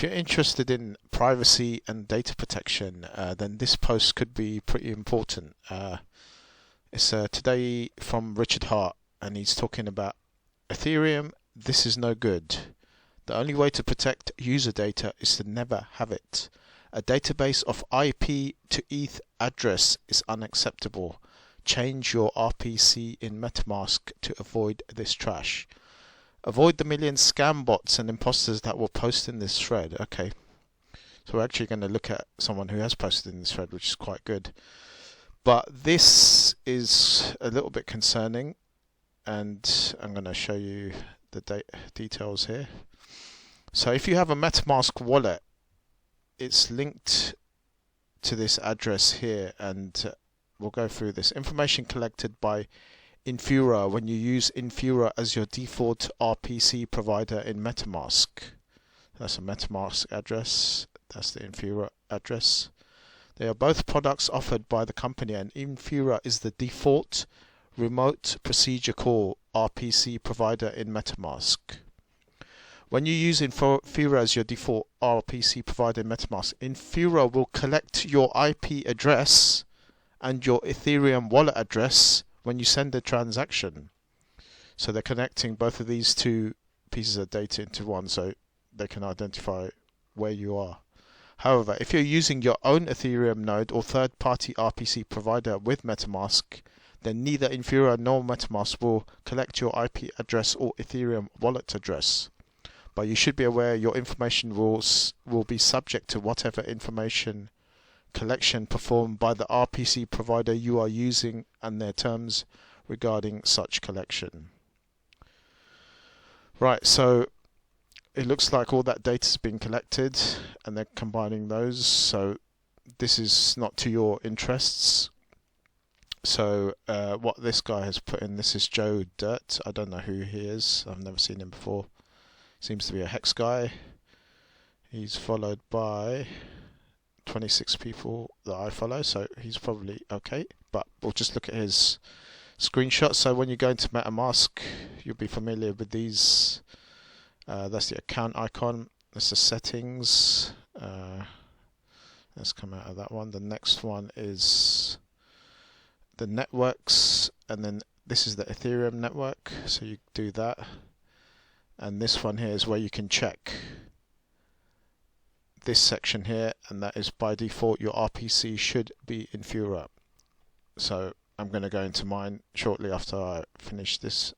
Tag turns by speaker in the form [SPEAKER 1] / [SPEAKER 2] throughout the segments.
[SPEAKER 1] you're interested in privacy and data protection, then this post could be pretty important. It's today from Richard Hart, and he's talking about Ethereum. This is no good. The only way to protect user data is to never have it. A database of IP to ETH address is unacceptable. Change your RPC in Metamask to avoid this trash. Avoid the million scam bots and imposters that will post in this thread. Okay, so we're actually going to look at someone who has posted in this thread, which is quite good. But this is a little bit concerning, and I'm going to show you the details here. So if you have a Metamask wallet, it's linked to this address here, and we'll go through this. Information collected by Infura when you use Infura as your default RPC provider in Metamask. That's a Metamask address. That's the Infura address. They are both products offered by the company, and Infura is the default remote procedure call RPC provider in Metamask. When you use Infura as your default RPC provider in Metamask, Infura will collect your IP address and your Ethereum wallet address when you send a transaction. So they're connecting both of these two pieces of data into one, so they can identify where you are. However, if you're using your own Ethereum node or third-party RPC provider with Metamask, then neither Infura nor Metamask will collect your IP address or Ethereum wallet address. But you should be aware your information rules will be subject to whatever information collection performed by the RPC provider you are using and their terms regarding such collection. Right, so it looks like all that data has been collected and they're combining those, so this is not to your interests. So what this guy has put in, this is Joe Dirt. I don't know who he is, I've never seen him before. Seems to be a Hex guy. He's followed by 26 people that I follow, so he's probably okay, but we'll just look at his screenshot. So when you go into MetaMask, you'll be familiar with these. That's the account icon, that's the settings. Let's come out of that one. The next one is the networks, and then this is the Ethereum network, so you do that. And this one here is where you can check this section here, and that is by default your RPC should be Infura. So I'm going to go into mine shortly after I finish this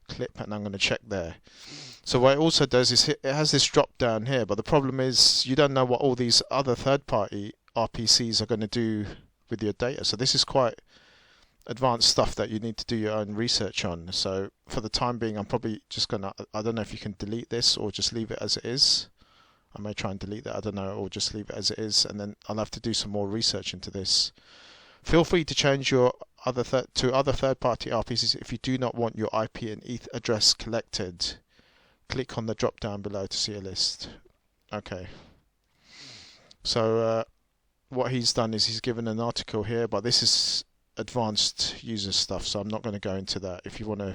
[SPEAKER 1] clip, and I'm going to check there. So what it also does is it has this drop down here, but the problem is you don't know what all these other third-party RPCs are going to do with your data. So this is quite advanced stuff that you need to do your own research on. So for the time being, I'm probably just going to, I don't know if you can delete this or just leave it as it is. I may try and delete that, I don't know, or just leave it as it is, and then I'll have to do some more research into this. Feel free to change your other third-party RPCs if you do not want your IP and ETH address collected. Click on the drop down below to see a list. Okay. So what he's done is he's given an article here, but this is advanced user stuff, so I'm not going to go into that. If you want to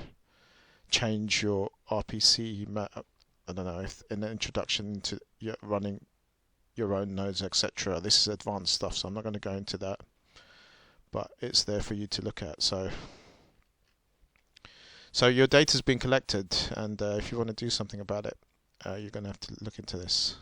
[SPEAKER 1] change your RPC, I don't know, if in the introduction to running your own nodes, etc., this is advanced stuff, so I'm not going to go into that, but it's there for you to look at. So your data's been collected, and if you want to do something about it, you're going to have to look into this.